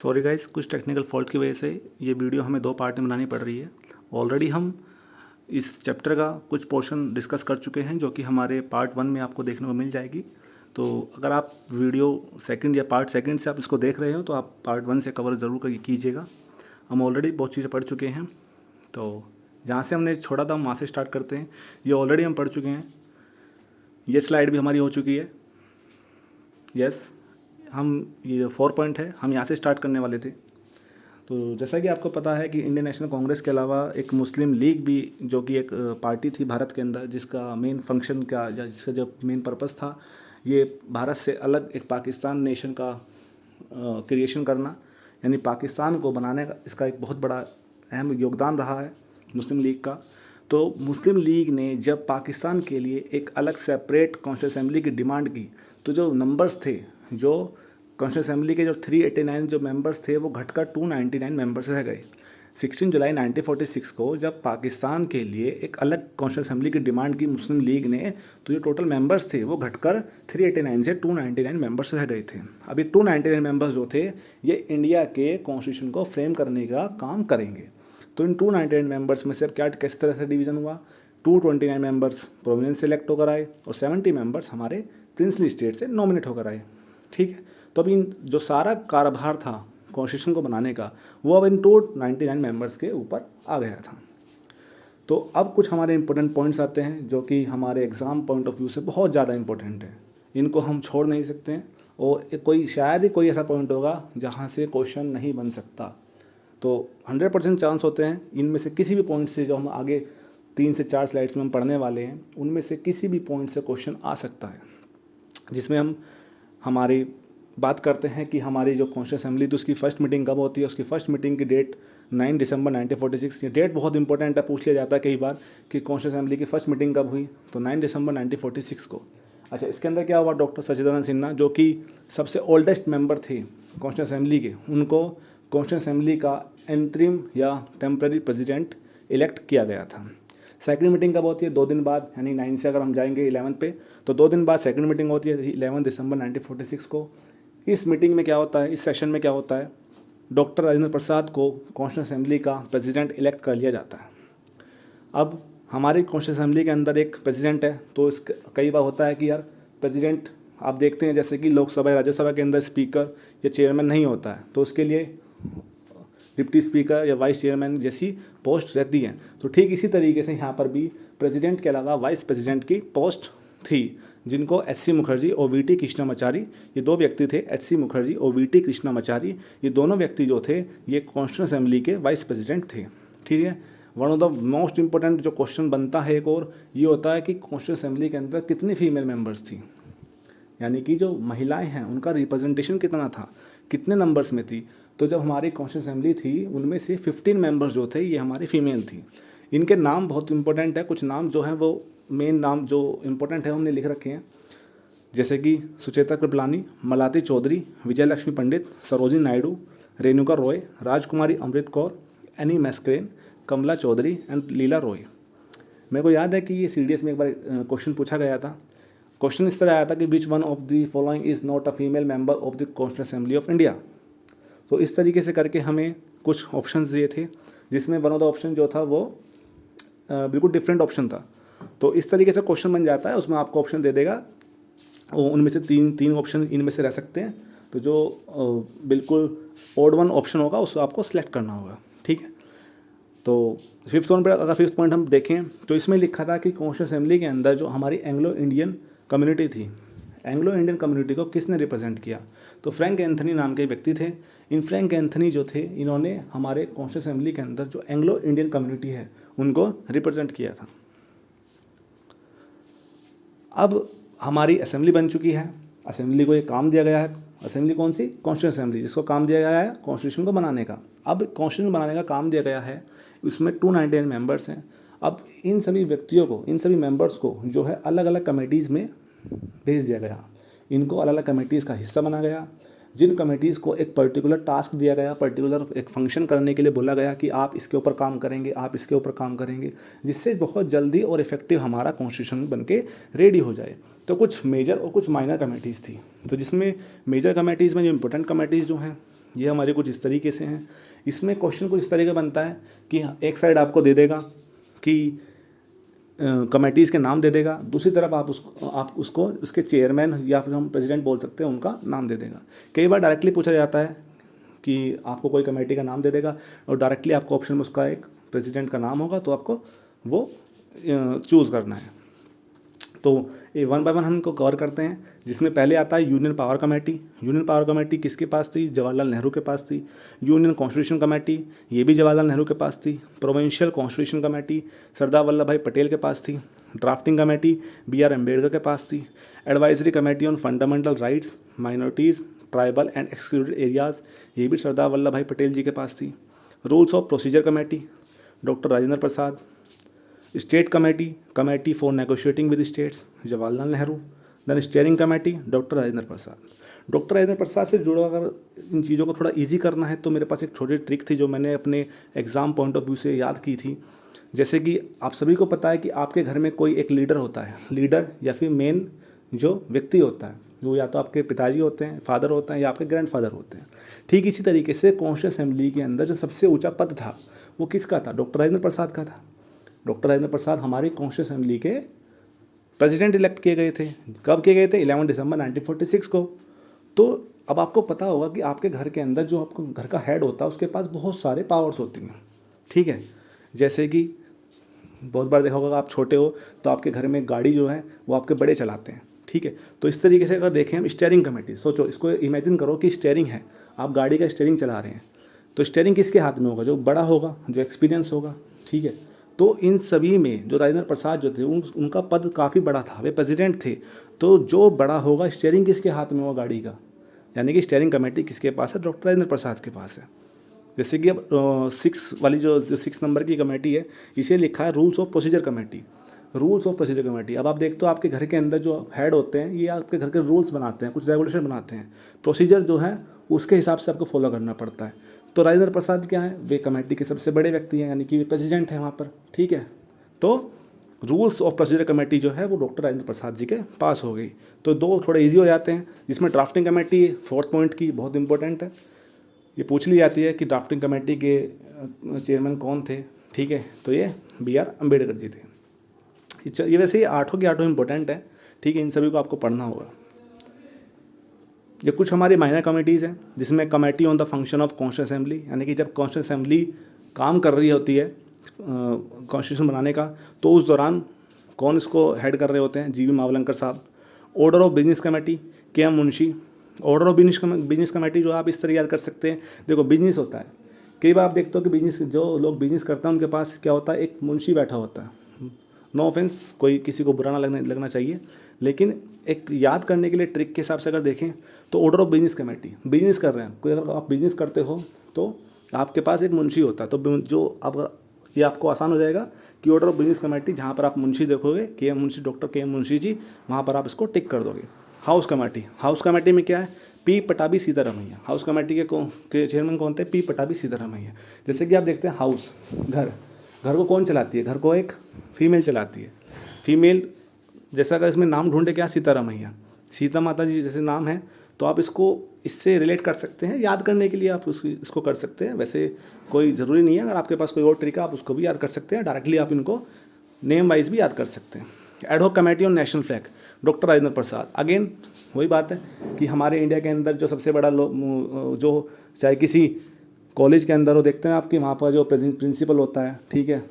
Sorry guys, कुछ technical fault की वजह से ये वीडियो हमें दो पार्ट में बनानी पड़ रही है। ऑलरेडी हम इस चैप्टर का कुछ पोर्शन डिस्कस कर चुके हैं जो कि हमारे पार्ट 1 में आपको देखने को मिल जाएगी। तो अगर आप वीडियो सेकंड या पार्ट सेकंड से आप इसको देख रहे हो तो आप पार्ट 1 से कवर ज़रूर कीजिएगा। हम ऑलरेडी बहुत चीज़ें पढ़ चुके हैं, तो जहाँ से हमने छोड़ा था हम वहाँ से स्टार्ट करते हैं। ये ऑलरेडी हम पढ़ चुके हैं, ये स्लाइड भी हमारी हो चुकी है। यस, हम ये 4 पॉइंट है, हम यहाँ से स्टार्ट करने वाले थे। तो जैसा कि आपको पता है कि इंडियन नेशनल कांग्रेस के अलावा एक मुस्लिम लीग भी, जो कि एक पार्टी थी भारत के अंदर, जिसका मेन फंक्शन का या जिसका जो मेन पर्पस था ये भारत से अलग एक पाकिस्तान नेशन का क्रिएशन करना, यानी पाकिस्तान को बनाने का इसका एक बहुत बड़ा अहम योगदान रहा है मुस्लिम लीग का। तो मुस्लिम लीग ने जब पाकिस्तान के लिए एक अलग सेपरेट कॉन्स्टिट्यूंट असेंबली की डिमांड की, तो जो नंबर्स थे, जो कॉन्स्टिट्यूंट असेंबली के जो 389 जो मेंबर्स थे वो घटकर 299 मेंबर्स रह गए। 16 जुलाई 1946 को जब पाकिस्तान के लिए एक अलग कॉन्स्टिट्यूंट असेंबली की डिमांड की मुस्लिम लीग ने, तो जो टोटल मेंबर्स थे वो घटकर 389 से 299 मेंबर्स रह गए थे। अभी 299 मेंबर्स जो थे ये इंडिया के कॉन्स्टिट्यूशन को फ्रेम करने का काम करेंगे। तो इन 299 मेंबर्स में से अब क्या किस तरह से डिवीज़न हुआ, 229 मेंबर्स प्रोविनेंस से इलेक्ट होकर आए और 70 मेंबर्स हमारे प्रिंसली स्टेट से नॉमिनेट होकर आए। ठीक है, तो अब इन जो सारा कारोबार था कॉन्स्टिट्यूशन को बनाने का वो अब इन 299 मेंबर्स के ऊपर आ गया था। तो अब कुछ हमारे इंपॉर्टेंट पॉइंट्स आते हैं जो कि हमारे एग्ज़ाम पॉइंट ऑफ व्यू से बहुत ज़्यादा इंपॉर्टेंट है, इनको हम छोड़ नहीं सकते हैं। और कोई शायद ही कोई ऐसा पॉइंट होगा जहाँ से क्वेश्चन नहीं बन सकता। तो 100% चांस होते हैं इनमें से किसी भी पॉइंट से, जो हम आगे 3 से 4 स्लाइड्स में हम पढ़ने वाले हैं, उनमें से किसी भी पॉइंट से क्वेश्चन आ सकता है। जिसमें हम हमारी बात करते हैं कि हमारी जो कॉन्स्टिट्यूंट असेंबली तो उसकी फ़र्स्ट मीटिंग कब होती है। उसकी फ़र्स्ट मीटिंग की डेट 9 दिसंबर 1946। ये डेट बहुत इंपॉर्टेंट है, पूछ लिया जाता है कई बार कि कॉन्स्टिट्यूंट असेंबली की फ़र्स्ट मीटिंग कब हुई, तो 9 दिसंबर 1946 को। अच्छा, इसके अंदर क्या हुआ, डॉक्टर सच्चिदानंद सिन्हा जो कि सबसे ओल्डेस्ट मेंबर थे कॉन्स्टिट्यूंट असेंबली के, उनको कॉन्स्टिट्यूंट असेंबली का इंटरिम या टेम्पररी प्रेसिडेंट इलेक्ट किया गया था। सेकंड मीटिंग कब होती है, 2 दिन बाद, यानी 9 से अगर हम जाएंगे 11 पे तो 2 दिन बाद सेकंड मीटिंग होती है 11 दिसंबर 1946 को। इस मीटिंग में क्या होता है, इस सेशन में क्या होता है, डॉक्टर राजेंद्र प्रसाद को कॉन्स्टिट्यूंट असेंबली का प्रेसिडेंट इलेक्ट कर लिया जाता है। अब हमारी कॉन्स्टिट्यूंट असेंबली के अंदर एक प्रेसिडेंट है, तो इस कई बार होता है कि यार प्रेसिडेंट, आप देखते हैं जैसे कि लोकसभा या राज्यसभा के अंदर स्पीकर या चेयरमैन नहीं होता है, तो उसके लिए डिप्टी स्पीकर या वाइस चेयरमैन जैसी पोस्ट रहती हैं। तो ठीक इसी तरीके से यहाँ पर भी प्रेसिडेंट के अलावा वाइस प्रेसिडेंट की पोस्ट थी, जिनको एच.सी. मुखर्जी और वी.टी. कृष्णामाचारी, ये 2 व्यक्ति थे, एच.सी. मुखर्जी और वी.टी. कृष्णामाचारी, ये दोनों व्यक्ति जो थे ये कॉन्स्टिट्यूंट असेंबली के वाइस प्रेसिडेंट थे। ठीक है, one of the most important जो क्वेश्चन बनता है एक और ये होता है कि कॉन्स्टिट्यूंट असेंबली के अंदर कितनी फीमेल मेंबर्स थी, यानी कि जो महिलाएं हैं उनका रिप्रेजेंटेशन कितना था, कितने नंबर्स में थी। तो जब हमारी कॉन्स्टिट्यूंट असेंबली थी उनमें से 15 मेंबर्स जो थे ये हमारी फीमेल थी। इनके नाम बहुत इंपॉर्टेंट है, कुछ नाम जो हैं वो मेन नाम जो इंपॉर्टेंट है हमने लिख रखे हैं, जैसे कि सुचेता कृपलानी, मलाती चौधरी, विजय लक्ष्मी पंडित, सरोजिनी नायडू, रेणुका रॉय, राजकुमारी अमृत कौर, एनी मैस्क्रेन, कमला चौधरी एंड लीला रॉय। मेरे को याद है कि ये CDS में एक बार क्वेश्चन पूछा गया था। क्वेश्चन इस तरह आया था कि which one of the following is not a female member of the constituent assembly of India. तो इस तरीके से करके हमें कुछ ऑप्शन दिए थे, जिसमें वन ऑफ द ऑप्शन जो था वो बिल्कुल डिफरेंट ऑप्शन था। तो इस तरीके से क्वेश्चन बन जाता है, उसमें आपको ऑप्शन दे देगा, उनमें से तीन ऑप्शन इनमें से रह सकते हैं। तो जो बिल्कुल ऑड वन ऑप्शन होगा उसको आपको सिलेक्ट करना होगा। ठीक है, तो फिफ्थ वन पर अगर फिफ्थ पॉइंट हम देखें तो इसमें लिखा था कि कॉन्स्टिट्यूंट असेंबली के अंदर जो हमारी एंग्लो इंडियन कम्युनिटी थी, एंग्लो इंडियन कम्युनिटी को किसने रिप्रेजेंट किया, तो फ्रैंक एंथनी नाम के व्यक्ति थे। इन फ्रैंक एंथनी जो थे इन्होंने हमारे कॉन्स्टिट्यूंट असेंबली के अंदर जो एंग्लो इंडियन कम्युनिटी है उनको रिप्रेजेंट किया था। अब हमारी असेंबली बन चुकी है, असेंबली को एक काम दिया गया है, असेंबली कौन सी, कॉन्स्टिट्यूंट असेंबली, जिसको काम दिया गया है कॉन्स्टिट्यूशन को बनाने का। अब कॉन्स्टिट्यूशन बनाने का काम दिया गया है, उसमें 299 मेंबर्स हैं। अब इन सभी व्यक्तियों को, इन सभी मेंबर्स को जो है अलग अलग कमेटीज़ में भेज दिया गया, इनको अलग अलग कमेटीज़ का हिस्सा बना गया। जिन कमेटीज़ को एक पर्टिकुलर टास्क दिया गया, पर्टिकुलर एक फंक्शन करने के लिए बोला गया कि आप इसके ऊपर काम करेंगे, आप इसके ऊपर काम करेंगे, जिससे बहुत जल्दी और इफेक्टिव हमारा कॉन्स्टिट्यूशन बन के रेडी हो जाए। तो कुछ मेजर और कुछ माइनर कमेटीज़ थी। तो जिसमें मेजर कमेटीज़ में जो इंपॉर्टेंट कमेटीज़ जो हैं ये हमारे कुछ इस तरीके से हैं। इसमें क्वेश्चन कुछ इस तरीके बनता है कि एक साइड आपको दे देगा कि कमेटीज़ के नाम दे देगा, दूसरी तरफ आप उसको उसके चेयरमैन या फिर हम प्रेसिडेंट बोल सकते हैं उनका नाम दे देगा। कई बार डायरेक्टली पूछा जाता है कि आपको कोई कमेटी का नाम दे देगा और डायरेक्टली आपको ऑप्शन में उसका एक प्रेसिडेंट का नाम होगा, तो आपको वो चूज़ करना है। तो ये वन बाय वन हम इनको कवर करते हैं, जिसमें पहले आता है union power committee. Union power committee किसके पास थी? जवाहरलाल नेहरू के पास थी। यूनियन कॉन्स्टिट्यूशन कमेटी, ये भी जवाहरलाल नेहरू के पास थी। Provincial constitution committee Sardar Vallabh भाई पटेल के पास थी। Drafting committee B.R. अम्बेडकर के पास थी। Advisory committee on fundamental rights, minorities, tribal and excluded areas, ये भी सरदार वल्लभ भाई पटेल जी के पास थी। Rules of procedure committee doctor Rajendra Prasad. State committee, committee for negotiating with states, Jawaharlal Nehru. Then steering committee doctor Rajendra Prasad. Doctor Rajendra Prasad से जुड़ा अगर इन चीज़ों को थोड़ा इजी करना है तो मेरे पास एक छोटी ट्रिक थी जो मैंने अपने एग्ज़ाम पॉइंट ऑफ व्यू से याद की थी। जैसे कि आप सभी को पता है कि आपके घर में कोई एक लीडर होता है, लीडर या फिर मेन जो व्यक्ति होता है, वो या तो आपके पिताजी होते हैं, फादर होते हैं, या आपके ग्रैंडफादर होते हैं। ठीक इसी तरीके से कॉन्स्टिट्यूंट असेंबली के अंदर जो सबसे ऊंचा पद था वो किसका था? डॉक्टर राजेंद्र प्रसाद का था। डॉक्टर राजेंद्र प्रसाद हमारी कॉन्स्टिट्यूंट असेंबली के प्रेसिडेंट इलेक्ट किए गए थे। कब किए गए थे? 11 दिसंबर 1946 को। तो अब आपको पता होगा कि आपके घर के अंदर जो आपको घर का हेड होता है उसके पास बहुत सारे पावर्स होती हैं, ठीक है। जैसे कि बहुत बार देखा होगा, आप छोटे हो तो आपके घर में गाड़ी जो है वो आपके बड़े चलाते हैं, ठीक है। तो इस तरीके से अगर देखें हम स्टीयरिंग कमेटी, सोचो, इसको इमेजिन करो कि स्टीयरिंग है, आप गाड़ी का स्टीयरिंग चला रहे हैं, तो स्टीयरिंग किसके हाथ में होगा? जो बड़ा होगा, जो एक्सपीरियंस होगा, ठीक है। तो इन सभी में जो राजेंद्र प्रसाद जो थे उनका पद काफ़ी बड़ा था, वे प्रेसिडेंट थे। तो जो बड़ा होगा, स्टीयरिंग किसके हाथ में होगा? गाड़ी का। यानी कि स्टीयरिंग कमेटी किसके पास है? डॉक्टर राजेंद्र प्रसाद के पास है। जैसे कि अब 6 वाली जो 6 नंबर की कमेटी है, इसे लिखा है rules of procedure committee. Rules of procedure committee, अब आप देखते हो आपके घर के अंदर जो हेड होते हैं ये आपके घर के रूल्स बनाते हैं, कुछ रेगुलेशन बनाते हैं, प्रोसीजर जो है उसके हिसाब से आपको फॉलो करना पड़ता है। तो राजेंद्र प्रसाद क्या है? वे कमेटी के सबसे बड़े व्यक्ति हैं, यानी कि वे प्रेसिडेंट हैं वहाँ पर, ठीक है। तो रूल्स ऑफ प्रोसीजर कमेटी जो है वो डॉक्टर राजेंद्र प्रसाद जी के पास हो गई। तो दो थोड़े इजी हो जाते हैं, जिसमें ड्राफ्टिंग कमेटी 4th पॉइंट की बहुत इंपॉर्टेंट है, ये पूछ ली जाती है कि ड्राफ्टिंग कमेटी के चेयरमैन कौन थे, ठीक है। तो ये B.R. अम्बेडकर जी थे। ये वैसे ही 8 के 8 इंपॉर्टेंट है, ठीक है, इन सभी को आपको पढ़ना होगा। ये कुछ हमारी माइनर कमेटीज़ हैं, जिसमें committee on the function of constituent assembly, यानी कि जब कॉन्स्टिट्यूंट असेंबली काम कर रही होती है कॉन्स्टिट्यूशन बनाने का, तो उस दौरान कौन इसको हेड कर रहे होते हैं? G.V. मावलंकर साहब। Order of business committee K.M. Munshi. Order of business committee जो आप इस तरह याद कर सकते हैं, देखो बिजनेस होता है, कई बार आप देखते हो कि बिजनेस, जो लोग बिजनेस करते हैं उनके पास क्या होता है? एक मुंशी बैठा होता है। नो ऑफेंस, कोई किसी को बुरा ना लगना चाहिए, लेकिन एक याद करने के लिए ट्रिक के हिसाब से अगर देखें तो order of business committee, business कर रहे हैं कोई, अगर आप बिजनेस करते हो तो आपके पास एक मुंशी होता है। तो जो आप, ये आपको आसान हो जाएगा कि ऑर्डर ऑफ बिजनेस कमेटी, जहाँ पर आप मुंशी देखोगे K.M. Munshi, doctor K.M. Munshi ji, वहाँ पर आप इसको टिक कर दोगे। हाउस कमेटी, हाउस कमेटी में क्या है? P. Pattabhi Sitaramayya. House committee के चेयरमैन कौन थे? P. पटाभी सीतारमैया। जैसे कि आप देखते हैं हाउस, घर, घर को कौन चलाती है? घर को एक फीमेल चलाती है। फीमेल, जैसा अगर इसमें नाम ढूंढे क्या? सीतारमैया, सीता माता जी जैसे नाम है, तो आप इसको इससे रिलेट कर सकते हैं, याद करने के लिए आप इसको कर सकते हैं। वैसे कोई ज़रूरी नहीं है, अगर आपके पास कोई और ट्रिक है आप उसको भी याद कर सकते हैं, डायरेक्टली आप इनको नेम वाइज भी याद कर सकते हैं। Ad hoc committee on national flag, doctor Rajendra Prasad. Again वही बात है कि हमारे इंडिया के अंदर जो सबसे बड़ा जो चाहे किसी कॉलेज के अंदर हो, देखते हैं आपकी वहाँ पर जो प्रिंसिपल होता है, ठीक है,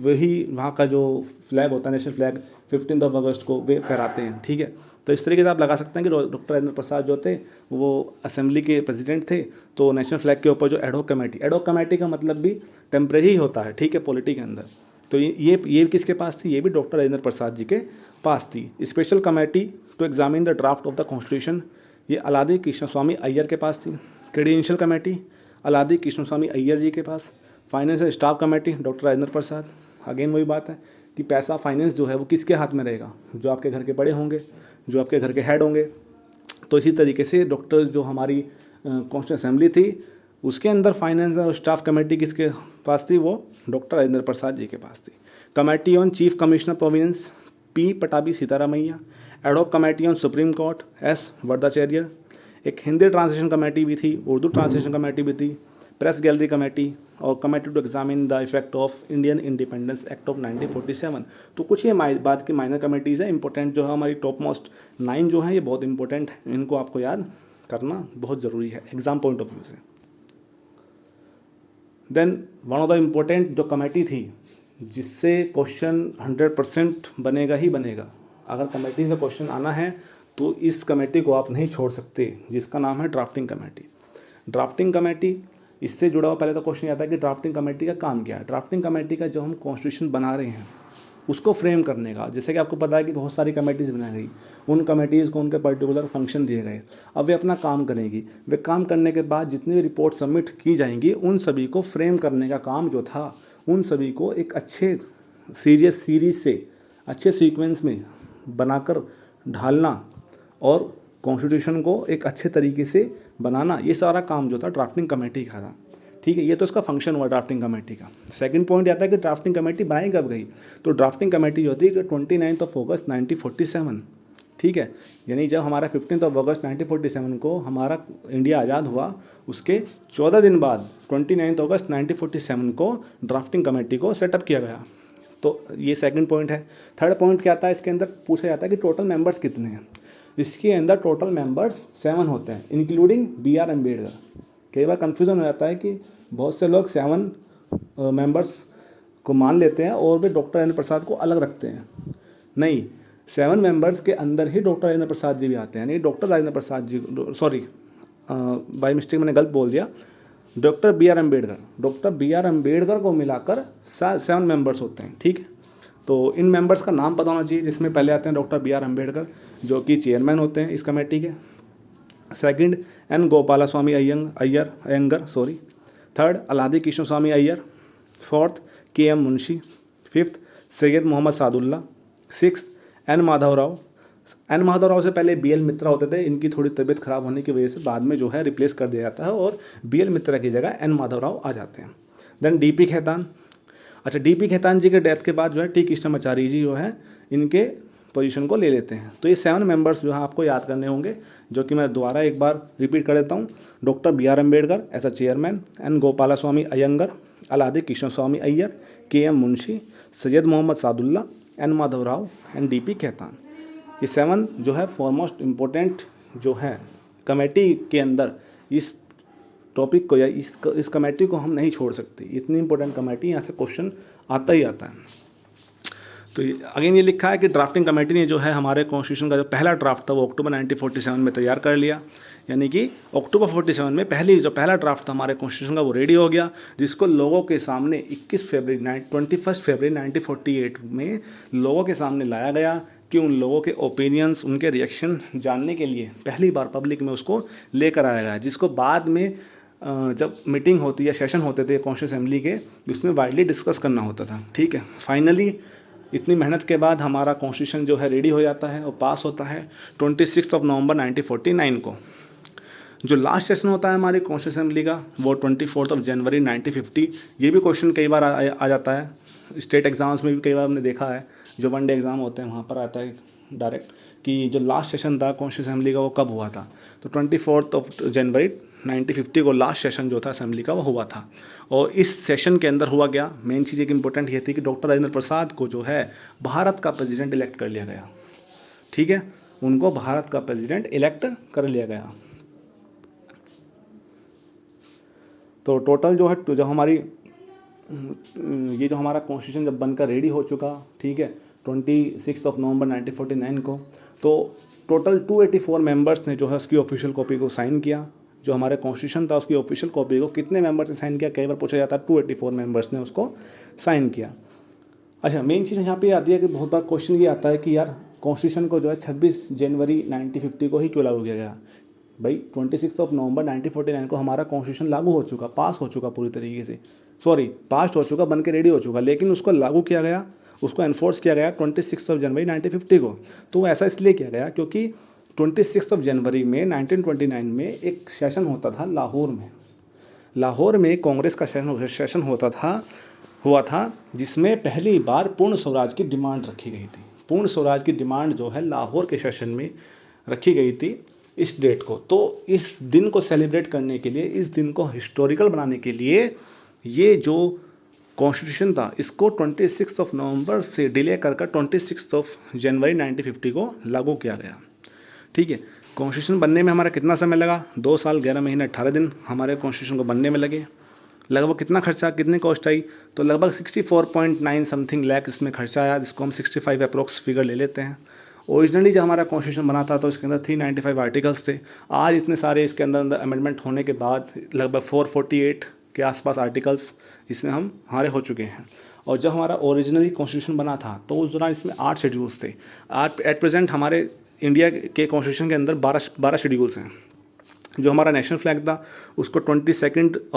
वही वहाँ का जो फ्लैग होता है, नेशनल फ्लैग, 15 अगस्त को वे फहराते हैं, ठीक है। तो इस तरीके से आप लगा सकते हैं कि डॉक्टर राजेंद्र प्रसाद जो थे वो असेंबली के प्रेसिडेंट थे। तो नेशनल फ्लैग के ऊपर जो एडहॉक कमेटी का मतलब भी टेम्परेरी होता है, ठीक है, पॉलिटी के अंदर। तो ये किसके पास थी? ये भी डॉक्टर राजेंद्र प्रसाद जी के पास थी। Special committee to examine the draft of the constitution, ये अलादी कृष्णस्वामी अय्यर के पास थी। क्रेडेंशियल कमेटी अलादी कृष्णस्वामी अय्यर जी के पास। Finance and staff committee doctor Rajendra Prasad. Again वही बात है कि पैसा, फाइनेंस जो है वो किसके हाथ में रहेगा? जो आपके घर के बड़े होंगे, जो आपके घर के हेड होंगे। तो इसी तरीके से डॉक्टर जो हमारी कॉन्स्टिट्यूंट असेंबली थी उसके अंदर फाइनेंस और स्टाफ कमेटी किसके पास थी? वो डॉक्टर राजेंद्र प्रसाद जी के पास थी। Committee on chief commissioner Providence P. Pattabhi Sitaramayya. Ad hoc committee on supreme court S. वरदाचार्य। एक हिंदी ट्रांसलेशन कमेटी भी थी, उर्दू ट्रांसलेशन कमेटी भी थी, प्रेस गैलरी कमेटी और committee to examine the effect of Indian Independence Act of 1947। तो कुछ ये बात की माइनर कमेटीज़ है। इंपॉर्टेंट जो है हमारी टॉप मोस्ट 9 जो है ये बहुत इंपॉर्टेंट है, इनको आपको याद करना बहुत ज़रूरी है एग्जाम पॉइंट ऑफ व्यू से। Then one of the important जो कमेटी थी जिससे क्वेश्चन 100% बनेगा ही बनेगा, अगर कमेटी से क्वेश्चन आना है तो इस कमेटी को आप नहीं छोड़ सकते, जिसका नाम है ड्राफ्टिंग कमेटी। ड्राफ्टिंग कमेटी, इससे जुड़ा हुआ पहले तो क्वेश्चन आता है कि ड्राफ्टिंग कमेटी का काम क्या है। ड्राफ्टिंग कमेटी का जो हम कॉन्स्टिट्यूशन बना रहे हैं उसको फ्रेम करने का, जैसे कि आपको पता है कि बहुत सारी कमेटीज़ बनाई गई, उन कमेटीज़ को उनके पर्टिकुलर फंक्शन दिए गए, अब वे अपना काम करेंगी। वे काम करने के बाद जितनी भी रिपोर्ट सबमिट की जाएंगी उन सभी को फ्रेम करने का काम जो था, उन सभी को एक अच्छे सीरीज से अच्छे सीक्वेंस में बनाकर ढालना और कॉन्स्टिट्यूशन को एक अच्छे तरीके से बनाना, ये सारा काम जो था ड्राफ्टिंग कमेटी का था। ठीक है, ये तो इसका फंक्शन हुआ ड्राफ्टिंग कमेटी का। सेकंड पॉइंट आता है कि ड्राफ्टिंग कमेटी बनाई कब गई। तो ड्राफ्टिंग कमेटी जो थी 29 अगस्त 1947, ठीक है, यानी जब हमारा 15 अगस्त 1947 को हमारा इंडिया आज़ाद हुआ, उसके 14 दिन बाद 29 अगस्त 1947 को ड्राफ्टिंग कमेटी को सेटअप किया गया। तो ये सेकंड पॉइंट है। थर्ड पॉइंट क्या आता है, इसके अंदर पूछा जाता है कि टोटल मेंबर्स कितने हैं। इसके अंदर टोटल मेंबर्स 7 होते हैं, इंक्लूडिंग BR अम्बेडकर। कई बार कन्फ्यूज़न हो जाता है कि बहुत से लोग 7 मेंबर्स को मान लेते हैं और वे डॉक्टर राजेंद्र प्रसाद को अलग रखते हैं। नहीं, 7 मेंबर्स के अंदर ही डॉक्टर राजेंद्र प्रसाद जी भी आते हैं। नहीं, doctor Rajendra Prasad ji, sorry by mistake मैंने गलत बोल दिया, डॉक्टर बी आर अम्बेडकर को मिलाकर 7 मेंबर्स होते हैं। ठीक है, तो इन मेंबर्स का नाम पता होना चाहिए, जिसमें पहले आते हैं डॉक्टर BR अम्बेडकर जो कि चेयरमैन होते हैं इस कमेटी के। Second N Gopalaswami Ayyangar. Third Alladi Krishna Swami Ayyar. Fourth KM Munshi. Fifth Syed Mohammad Saadulla. Six N Madhavrao से पहले BL मित्रा होते थे, इनकी थोड़ी तबीयत खराब होने की वजह से बाद में जो है रिप्लेस कर दिया जाता है और BL मित्रा की जगह N माधवराव आ जाते हैं। Then DP Khaitan. अच्छा, DP खेतान जी के डेथ के बाद जो है T कृष्णमाचारी जी जो है इनके पोजीशन को ले लेते हैं। तो ये 7 मेंबर्स जो है आपको याद करने होंगे, जो कि मैं दोबारा एक बार रिपीट कर देता हूँ। Doctor BR Ambedkar as a chairman, N Gopalaswami Ayyangar, Alladi Krishna Swami Ayyar, KM Munshi, Syed Mohammad Saadulla, N Madhavrao and DP Khaitan. ये 7 जो है फॉरमोस्ट इम्पोर्टेंट जो है कमेटी के अंदर, इस टॉपिक को या इस कमेटी को हम नहीं छोड़ सकते। इतनी इंपॉर्टेंट कमेटी, यहाँ से क्वेश्चन आता ही आता है। तो अगेन ये लिखा है कि ड्राफ्टिंग कमेटी ने जो है हमारे कॉन्स्टिट्यूशन का जो पहला ड्राफ्ट था वो अक्टूबर 1947 में तैयार कर लिया, यानी कि अक्टूबर 47 में पहला ड्राफ्ट था हमारे कॉन्स्टिट्यूशन का वो रेडी हो गया, जिसको लोगों के सामने 21 फरवरी 1948 में लोगों के सामने लाया गया कि उन लोगों के ओपिनियंस, उनके रिएक्शन जानने के लिए पहली बार पब्लिक में उसको लेकर आया गया, जिसको बाद में जब मीटिंग होती या सेशन होते थे कॉन्स्टिट्यूशन असेंबली के, उसमें वाइडली डिस्कस करना होता था। ठीक है, फाइनली इतनी मेहनत के बाद हमारा कॉन्स्टिट्यूशन जो है रेडी हो जाता है और पास होता है 26 नवंबर 1949 को। जो लास्ट सेशन होता है हमारी कॉन्स्टिट्यूशन असेंबली का वो 24 जनवरी 1950। ये भी क्वेश्चन कई बार आ जाता है, स्टेट एग्ज़ाम्स में भी कई बार हमने देखा है, जो 1 डे एग्ज़ाम होते हैं वहाँ पर आता है डायरेक्ट कि जो लास्ट सेशन था कॉन्स्टिट्यूशन असेंबली का वो कब हुआ था। तो 24 जनवरी 1950 को लास्ट सेशन जो था असेंबली का वो हुआ था। और इस सेशन के अंदर हुआ क्या, मेन चीज़ एक इंपॉर्टेंट ये थी कि डॉक्टर राजेंद्र प्रसाद को जो है भारत का प्रेसिडेंट इलेक्ट कर लिया गया। ठीक है, उनको भारत का प्रेसिडेंट इलेक्ट कर लिया गया। तो टोटल जो है जो हमारी ये जो हमारा कॉन्स्टिट्यूशन जब बनकर रेडी हो चुका, ठीक है, 26 नवंबर 1949 को, तो टोटल 284 मेंबर्स ने जो है उसकी ऑफिशियल कॉपी को साइन किया। जो हमारे कॉन्स्टिट्यूशन था उसकी ऑफिशियल कॉपी को कितने मेंबर्स ने साइन किया, कई बार पूछा जाता है, 284 मेंबर्स ने उसको साइन किया। अच्छा, मेन चीज़ यहाँ पे आती है कि बहुत बार क्वेश्चन ये आता है कि यार कॉन्स्टिट्यूशन को जो है 26 जनवरी 1950 को ही क्यों लागू किया गया। भाई 26 नवंबर 1949 को हमारा कॉन्स्टिट्यूशन लागू हो चुका, पास हो चुका पूरी तरीके से, पास हो चुका, बन के रेडी हो चुका, लेकिन उसको लागू किया गया, उसको एनफोर्स किया गया 26 जनवरी 1950 को। तो ऐसा इसलिए किया गया क्योंकि 26 जनवरी में 1929 में एक सेशन होता था लाहौर में कांग्रेस का सेशन हुआ था जिसमें पहली बार पूर्ण स्वराज की डिमांड रखी गई थी। पूर्ण स्वराज की डिमांड जो है लाहौर के सेशन में रखी गई थी। इस डेट को। तो इस दिन को सेलिब्रेट करने के लिए, इस दिन को हिस्टोरिकल बनाने के लिए ये जो कॉन्स्टिट्यूशन था इसको 26 नवंबर से डिले कर 26 जनवरी 1950 को लागू किया गया। ठीक है, कॉन्स्टिट्यूशन बनने में हमारा कितना समय लगा? 2 साल 11 महीने 18 दिन हमारे कॉन्स्टिट्यूशन को बनने में लगे। लगभग कितना खर्चा, कितनी कॉस्ट आई? तो लगभग 64.9 समथिंग लाख इसमें खर्चा आया, जिसको हम 65 अप्रोक्स फिगर ले लेते हैं। ओरिजिनली जब हमारा कॉन्स्टिट्यूशन बना था तो इसके अंदर 395 आर्टिकल्स थे। आज इतने सारे इसके अंदर अमेंडमेंट होने के बाद लगभग 448 के आसपास आर्टिकल्स इसमें हमारे हो चुके हैं। और जब हमारा ओरिजिनली कॉन्स्टिट्यूशन बना था तो उस दौरान इसमें 8 शेड्यूल्स थे। आज एट प्रेजेंट हमारे इंडिया के कॉन्स्टिट्यूशन के अंदर 12 शेड्यूल्स हैं। जो हमारा नेशनल फ्लैग था उसको 22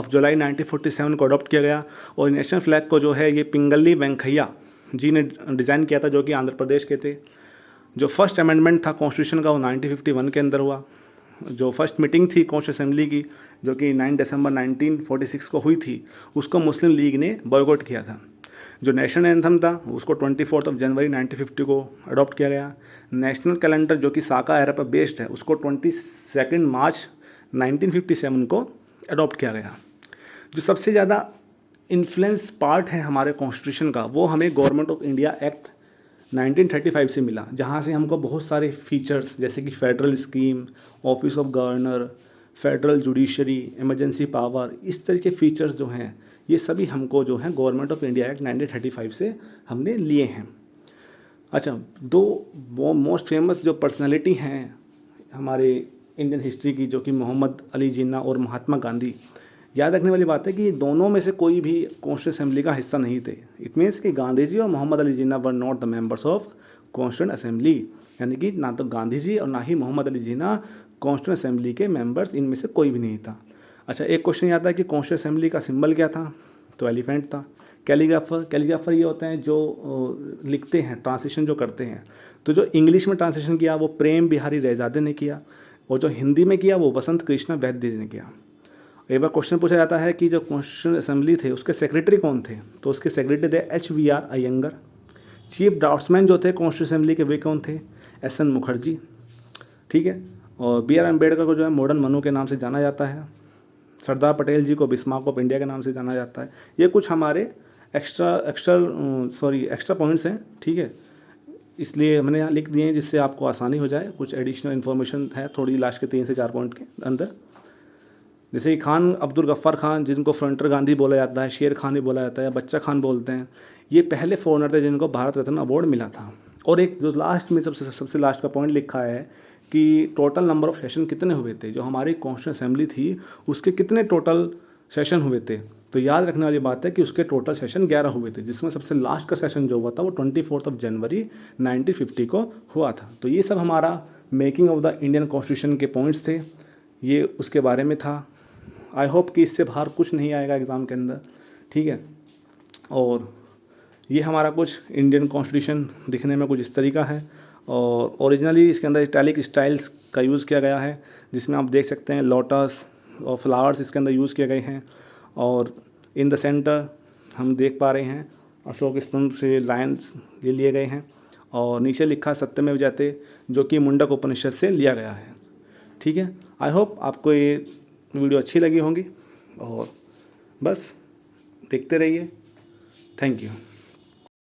जुलाई 1947 को अडॉप्ट किया गया। और नेशनल फ्लैग को जो है ये पिंगली वेंकैया जी ने डिज़ाइन किया था, जो कि आंध्र प्रदेश के थे। जो फर्स्ट अमेंडमेंट था कॉन्स्टिट्यूशन का वो 1951 के अंदर हुआ। जो फर्स्ट मीटिंग थी कॉन्स्टिट्यूशन असेंबली की, जो कि 9 दिसंबर 1946 को हुई थी, उसको मुस्लिम लीग ने बॉयकॉट किया था। जो नेशनल एंथम था उसको 24 जनवरी 1950 को अडॉप्ट किया गया। नेशनल कैलेंडर जो कि साका एरा पर बेस्ड है उसको 22 मार्च 1957 को अडॉप्ट किया गया। जो सबसे ज़्यादा इन्फ्लुएंस पार्ट है हमारे कॉन्स्टिट्यूशन का वो हमें गवर्नमेंट ऑफ इंडिया एक्ट 1935 से मिला, जहाँ से हमको बहुत सारे फीचर्स जैसे कि federal scheme, office of governor, federal judiciary, emergency power, इस तरह के फीचर्स जो हैं ये सभी हमको जो है गवर्नमेंट ऑफ इंडिया एक्ट 1935 से हमने लिए हैं। अच्छा, दो मोस्ट फेमस जो पर्सनालिटी हैं हमारे इंडियन हिस्ट्री की, जो कि मोहम्मद अली जिन्ना और महात्मा गांधी। याद रखने वाली बात है कि दोनों में से कोई भी कॉन्स्टिट्यूंट असेंबली का हिस्सा नहीं थे। इट मीन्स कि गांधी जी और Mohammad Ali Jinnah were not the members of constituent assembly, यानी कि ना तो गांधी जी और ना ही मोहम्मद अली जिन्ना कॉन्स्टिट्यूंट असेंबली के मेंबर्स, इनमें से कोई भी नहीं था। अच्छा, एक क्वेश्चन आता है कि कॉन्स्टिट्यूंट असेंबली का सिंबल क्या था? तो एलिफेंट था। कैलीग्राफर ये होते हैं जो लिखते हैं, ट्रांसलेशन जो करते हैं। तो जो इंग्लिश में ट्रांसलेशन किया वो प्रेम बिहारी रहजादे ने किया, और जो हिंदी में किया वो वसंत कृष्ण वैद्य ने किया। एक बार क्वेश्चन पूछा जाता है कि जो कॉन्स्टिट्यूंट असेंबली थे उसके सेक्रेटरी कौन थे? तो उसके सेक्रेटरी थे HVR अयंगर। चीफ ड्राफ्ट्समैन जो थे कॉन्स्टिट्यूंट असेंबली के वे कौन थे? SN मुखर्जी। ठीक है, और BR अम्बेडकर को जो है मॉडर्न मनु के नाम से जाना जाता है। सरदार पटेल जी को बिस्मार्क ऑफ इंडिया के नाम से जाना जाता है। ये कुछ हमारे एक्स्ट्रा पॉइंट्स हैं। ठीक है, इसलिए हमने यहाँ लिख दिए हैं जिससे आपको आसानी हो जाए। कुछ एडिशनल इन्फॉर्मेशन है थोड़ी लास्ट के 3 से 4 पॉइंट के अंदर, जैसे कि खान अब्दुल गफ्फार खान, जिनको फ्रंटर गांधी बोला जाता है, शेर खान भी बोला जाता है, बच्चा खान बोलते हैं, ये पहले फॉरनर थे जिनको भारत रत्न अवार्ड मिला था। और एक जो लास्ट में सबसे लास्ट का पॉइंट लिखा है कि टोटल नंबर ऑफ सेशन कितने हुए थे, जो हमारी कॉन्स्टिट्यूंट असेंबली थी उसके कितने टोटल सेशन हुए थे। तो याद रखने वाली बात है कि उसके टोटल सेशन 11 हुए थे, जिसमें सबसे लास्ट का सेशन जो हुआ था वो 24 जनवरी 1950 को हुआ था। तो ये सब हमारा making of the Indian constitution के पॉइंट्स थे, ये उसके बारे में था। आई होप कि इससे बाहर कुछ नहीं आएगा एग्ज़ाम के अंदर। ठीक है, और ये हमारा कुछ इंडियन कॉन्स्टिट्यूशन दिखने में कुछ इस तरीका है। और ओरिजिनली इसके अंदर इटैलिक स्टाइल्स का यूज़ किया गया है, जिसमें आप देख सकते हैं लोटस और फ्लावर्स इसके अंदर यूज़ किए गए हैं। और इन द सेंटर हम देख पा रहे हैं अशोक स्तंभ से लाइन्स ये लिए गए हैं, और नीचे लिखा सत्यमेव जयते, जो कि मुंडक उपनिषद से लिया गया है। ठीक है, आई होप आपको ये वीडियो अच्छी लगी होंगी, और बस देखते रहिए। Thank you.